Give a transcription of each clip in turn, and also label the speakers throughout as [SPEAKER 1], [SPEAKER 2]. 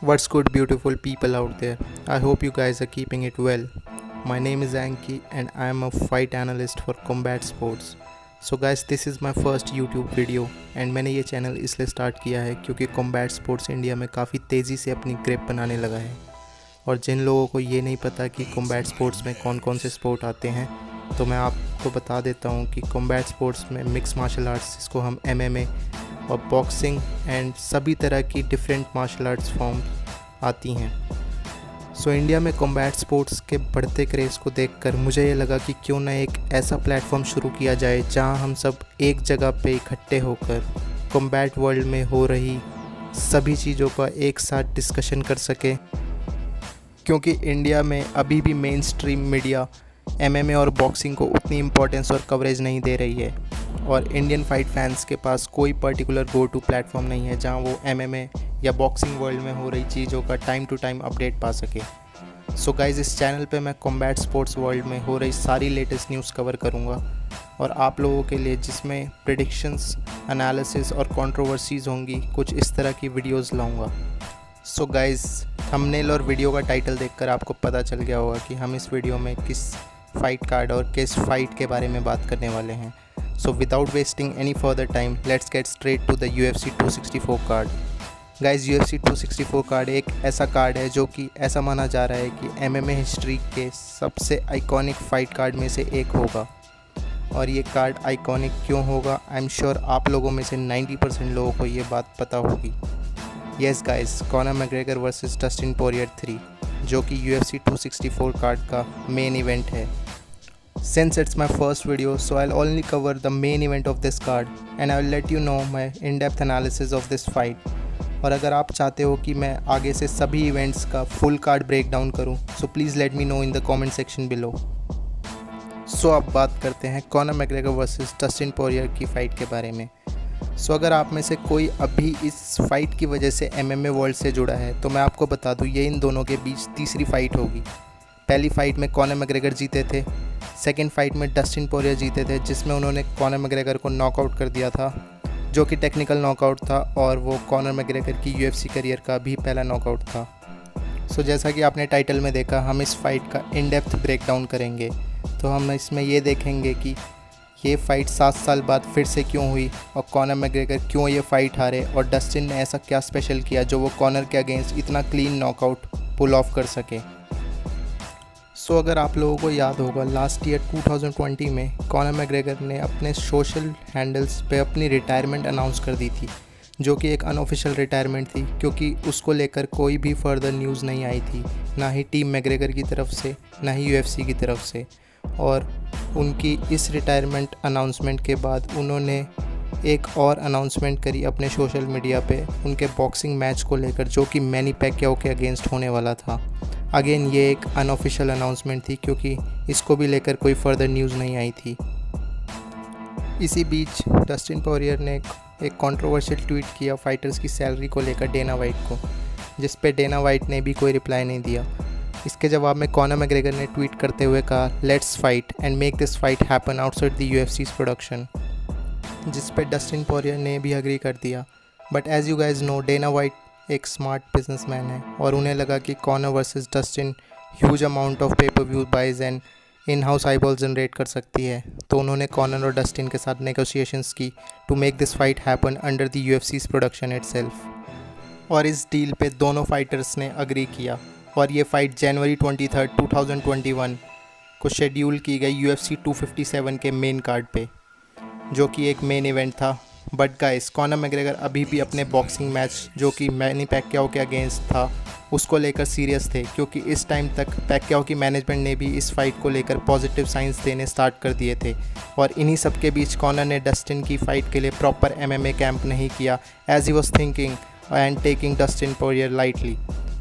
[SPEAKER 1] What's good, beautiful people out there? I hope you guys are keeping it well. My name is Anki and I am a fight analyst for combat sports. So guys, this is my first YouTube video and मैंने ये channel इसलिए start किया है क्योंकि combat sports India में काफ़ी तेज़ी से अपनी ग्रिप बनाने लगा है। और जिन लोगों को ये नहीं पता कि कॉम्बैट स्पोर्ट्स में कौन कौन से स्पोर्ट आते हैं, तो मैं आपको बता देता हूँ कि कॉम्बैट स्पोर्ट्स में मिक्स मार्शल आर्ट्स, जिसको हम MMA और बॉक्सिंग एंड सभी तरह की डिफरेंट मार्शल आर्ट्स फॉर्म आती हैं। सो इंडिया में कॉम्बैट स्पोर्ट्स के बढ़ते क्रेज़ को देखकर मुझे ये लगा कि क्यों ना एक ऐसा प्लेटफॉर्म शुरू किया जाए जहां हम सब एक जगह पे इकट्ठे होकर कॉम्बैट वर्ल्ड में हो रही सभी चीज़ों का एक साथ डिस्कशन कर सकें, क्योंकि इंडिया में अभी भी मेन स्ट्रीम मीडिया MMA और बॉक्सिंग को उतनी इम्पोर्टेंस और कवरेज नहीं दे रही है और इंडियन फाइट फैंस के पास कोई पर्टिकुलर गो टू प्लेटफॉर्म नहीं है जहां वो MMA या बॉक्सिंग वर्ल्ड में हो रही चीज़ों का टाइम टू टाइम अपडेट पा सके। सो गाइज़, इस चैनल पे मैं कॉम्बैट स्पोर्ट्स वर्ल्ड में हो रही सारी लेटेस्ट न्यूज़ कवर करूँगा और आप लोगों के लिए जिसमें प्रेडिक्शंस, एनालिसिस और कंट्रोवर्सीज़ होंगी, कुछ इस तरह की वीडियोज़ लाऊँगा। सो गाइज़, थंबनेल और वीडियो का टाइटल देखकर आपको पता चल गया होगा कि हम इस वीडियो में किस फाइट कार्ड और किस फाइट के बारे में बात करने वाले हैं। So without wasting any further time, let's get straight to the UFC 264 card. Guys, UFC 264 card एक ऐसा कार्ड है जो कि ऐसा माना जा रहा है कि MMA हिस्ट्री के सबसे आइकॉनिक फाइट कार्ड में से एक होगा। और ये कार्ड आइकॉनिक क्यों होगा, आई एम श्योर आप लोगों में से 90% लोगों को ये बात पता होगी। Yes guys, Connor McGregor versus Dustin Poirier 3, जो कि UFC 264 कार्ड का मेन इवेंट है। Since it's my first video, so I'll only cover the main event of this card and I'll let you know my in-depth analysis of this fight. और अगर आप चाहते हो कि मैं आगे से सभी इवेंट्स का फुल कार्ड ब्रेक डाउन करूँ, so please let me know in the comment section below. So अब बात करते हैं Conor McGregor versus Dustin Poirier की फ़ाइट के बारे में। सो अगर आप में से कोई अभी इस फाइट की वजह से MMA वर्ल्ड से जुड़ा है, तो मैं आपको बता दूँ ये इन दोनों के बीच तीसरी फ़ाइट होगी। पहली फ़ाइट में कॉनर मैकग्रेगर जीते थे, सेकेंड फाइट में डस्टिन पोरियर जीते थे, जिसमें उन्होंने कॉनर मैकग्रेगर को नॉकआउट कर दिया था, जो कि टेक्निकल नॉकआउट था और वो कॉनर मैकग्रेगर की UFC करियर का भी पहला नॉकआउट था। सो जैसा कि आपने टाइटल में देखा, हम इस फाइट का इन डेप्थ ब्रेक डाउन करेंगे। तो हम इसमें ये देखेंगे कि ये फ़ाइट 7 साल बाद फिर से क्यों हुई और कॉनर मैकग्रेगर क्यों ये फ़ाइट हारे और डस्टिन ने ऐसा क्या स्पेशल किया जो वो कॉनर के अगेंस्ट इतना क्लीन नॉकआउट पुल ऑफ कर सके। सो अगर आप लोगों को याद होगा, लास्ट ईयर 2020 में कॉनर मैकग्रेगर ने अपने सोशल हैंडल्स पे अपनी रिटायरमेंट अनाउंस कर दी थी, जो कि एक अनऑफिशियल रिटायरमेंट थी क्योंकि उसको लेकर कोई भी फर्दर न्यूज़ नहीं आई थी, ना ही टीम मैकग्रेगर की तरफ से, ना ही UFC की तरफ से। और उनकी इस रिटायरमेंट अनाउंसमेंट के बाद उन्होंने एक और अनाउंसमेंट करी अपने सोशल मीडिया पे उनके बॉक्सिंग मैच को लेकर, जो कि मैनी पैक्याओ के अगेंस्ट होने वाला था। अगेन ये एक अनऑफिशियल अनाउंसमेंट थी क्योंकि इसको भी लेकर कोई फर्दर न्यूज़ नहीं आई थी। इसी बीच डस्टिन पोरियर ने एक कंट्रोवर्शियल ट्वीट किया फाइटर्स की सैलरी को लेकर डेना वाइट को, जिस पे डेना वाइट ने भी कोई रिप्लाई नहीं दिया। इसके जवाब में कॉनर मैकग्रेगर ने ट्वीट करते हुए कहा, let's fight and make this fight happen outside the UFC's production, जिस पे डस्टिन पोरियर ने भी अग्री कर दिया। But as you guys know, Dana White एक स्मार्ट बिजनेसमैन है और उन्हें लगा कि Conor versus Dustin huge amount of pay per view buys and in house eyeball generate कर सकती है। तो उन्होंने कॉनर और डस्टिन के साथ नेगोशिएशंस की to make this fight happen under the UFC's production itself. और इस डील पे दोनों फाइटर्स ने अग्री किया और ये फ़ाइट जनवरी 23, 2021 को शेड्यूल की गई UFC 257 के मेन कार्ड पे, जो कि एक मेन इवेंट था। बट गाइस, कॉनर मैकग्रेगर अभी भी अपने बॉक्सिंग मैच, जो कि मैनी पैक्याओ के अगेंस्ट था, उसको लेकर सीरियस थे, क्योंकि इस टाइम तक पैक्याओ की मैनेजमेंट ने भी इस फाइट को लेकर पॉजिटिव साइंस देने स्टार्ट कर दिए थे। और इन्हीं सब के बीच कॉनर ने डस्टिन की फ़ाइट के लिए प्रॉपर MMA कैंप नहीं किया, as he was thinking and taking Dustin Poirier lightly,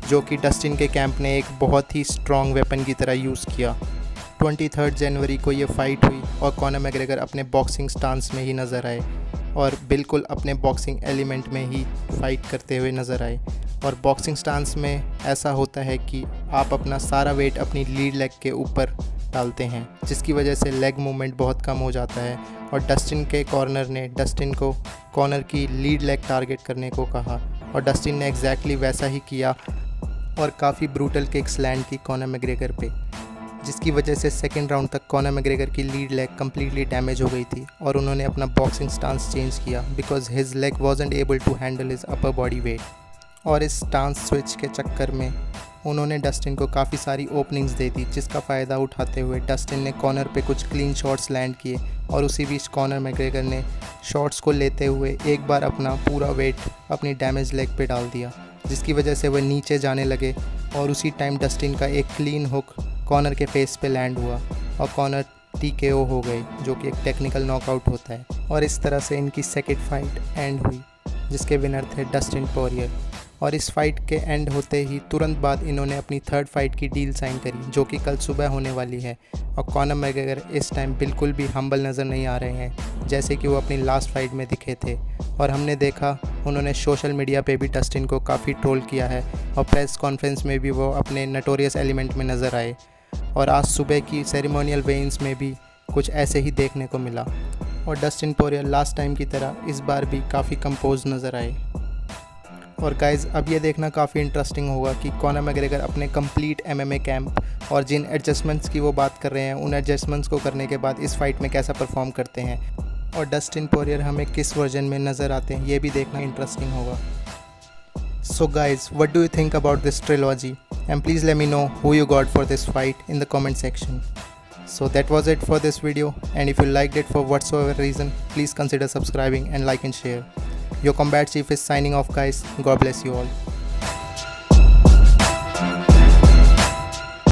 [SPEAKER 1] जो कि डस्टिन के कैंप ने एक बहुत ही स्ट्रॉन्ग वेपन की तरह यूज़ किया। 23 जनवरी को ये फ़ाइट हुई और कॉनर मैकग्रेगर अपने बॉक्सिंग स्टांस में ही नज़र आए और बिल्कुल अपने बॉक्सिंग एलिमेंट में ही फाइट करते हुए नज़र आए। और बॉक्सिंग स्टांस में ऐसा होता है कि आप अपना सारा वेट अपनी लीड लेग के ऊपर डालते हैं, जिसकी वजह से लेग मूवमेंट बहुत कम हो जाता है। और डस्टिन के कॉर्नर ने डस्टिन को कॉर्नर की लीड लेग टारगेट करने को कहा और डस्टिन ने एग्जैक्टली वैसा ही किया और काफ़ी ब्रूटल किक्स लैंड की कॉनर मैग्रेगर पे, जिसकी वजह से सेकेंड राउंड तक कॉनर मैग्रेगर की लीड लेग कम्प्लीटली डैमेज हो गई थी और उन्होंने अपना बॉक्सिंग स्टांस चेंज किया because his leg wasn't able to handle his upper body weight. और इस स्टांस स्विच के चक्कर में उन्होंने डस्टिन को काफ़ी सारी ओपनिंग्स दे दी, जिसका फ़ायदा उठाते हुए डस्टिन ने कॉर्नर पे कुछ क्लीन शॉट्स लैंड किए और उसी बीच कॉनर मैग्रेगर ने शॉट्स को लेते हुए एक बार अपना पूरा वेट अपनी डैमेज लेग पे डाल दिया, जिसकी वजह से वह नीचे जाने लगे और उसी टाइम डस्टिन का एक क्लीन हुक कॉनर के फेस पे लैंड हुआ और कॉनर TKO हो गए, जो कि एक टेक्निकल नॉकआउट होता है। और इस तरह से इनकी सेकेंड फाइट एंड हुई, जिसके विनर थे डस्टिन पोरियर। और इस फाइट के एंड होते ही तुरंत बाद इन्होंने अपनी थर्ड फाइट की डील साइन करी, जो कि कल सुबह होने वाली है। और कॉनर मैग्रेगर इस टाइम बिल्कुल भी हम्बल नज़र नहीं आ रहे हैं, जैसे कि वो अपनी लास्ट फाइट में दिखे थे। और हमने देखा उन्होंने सोशल मीडिया पे भी डस्टिन को काफ़ी ट्रोल किया है और प्रेस कॉन्फ्रेंस में भी वो अपने नटोरियस एलिमेंट में नज़र आए। और आज सुबह की सेरेमोनियल वेइंग्स में भी कुछ ऐसे ही देखने को मिला। और डस्टिन पोरियर लास्ट टाइम की तरह इस बार भी काफ़ी कंपोज नज़र आए। और गाइज़, अब ये देखना काफ़ी इंटरेस्टिंग होगा कि कॉनर मैग्रेगर अपने कंप्लीट MMA कैंप और जिन एडजस्टमेंट्स की वो बात कर रहे हैं, उन एडजस्टमेंट्स को करने के बाद इस फाइट में कैसा परफॉर्म करते हैं और डस्टिन पोरियर हमें किस वर्जन में नज़र आते हैं, ये भी देखना इंटरेस्टिंग होगा। So guys, what do you think about this trilogy? And please let me know who you got for this fight in the comment section. So that was it for this video, and if you liked it for whatsoever reason, please consider subscribing and like and share. Your Combat Chief is signing off, guys. God bless you all.